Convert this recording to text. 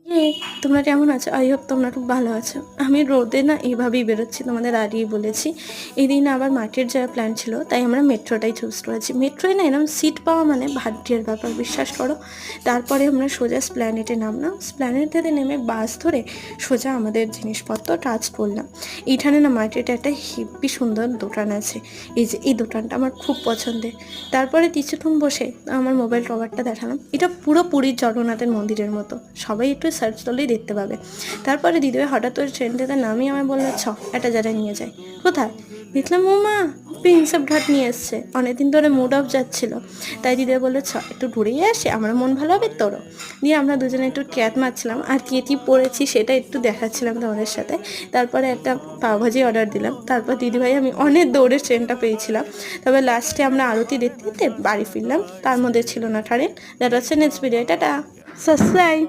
হে, তোমরা কেমন আছো? আই হোপ তোমরা খুব ভালো আছো। আমি রোদে না এভাবেই বেরোচ্ছি, তোমাদের আগেই বলেছি। এই দিন আবার মার্কেট যাওয়ার প্ল্যান ছিল, তাই আমরা মেট্রোটাই চুজ করেছি। মেট্রোয় না এরকম সিট পাওয়া মানে ভাগ্যের ব্যাপার, বিশ্বাস করো। তারপরে আমরা সোজা স্প্ল্যানেটে নামলাম। স্প্ল্যানেট থেকে নেমে বাস ধরে সোজা আমাদের জিনিসপত্র টাচ করলাম। এইখানে না মার্কেটে একটা হেব্বি সুন্দর দোকান আছে, এই যে এই দোকানটা আমার খুব পছন্দের। তারপরে কিছুক্ষণ বসে আমার মোবাইল কভারটা দেখালাম, এটা পুরো পুরীর জগন্নাথের মন্দিরের মতো, সবাই একটু সার্চ করলেই দেখতে পাবে। তারপরে দিদিভাই হঠাৎ করে ট্রেন থেকে নামিয়ে আমায় বললো ছ একটা জায়গায় নিয়ে যায়। কোথায়? দেখলাম ও মা, প্রিন্স অফ ঘাট নিয়ে এসছে। অনেকদিন ধরে মুড অফ যাচ্ছিল, তাই দিদিভাই বললো ছ একটু ঘুরেই আসে, আমার মন ভালো হবে তোরও। দিয়ে আমরা দুজনে একটু ক্যাট মারছিলাম আর কী পড়েছি সেটা একটু দেখাচ্ছিলাম তোমাদের সাথে। তারপরে একটা পাওভাজি অর্ডার দিলাম। তারপর দিদিভাই আমি অনেক দৌড়ে ট্রেনটা পেয়েছিলাম। তবে লাস্টে আমরা আরতি দেখতে দেখতে বাড়ি ফিরলাম, তার মধ্যে ছিল না current. That was next video, tata, subscribe.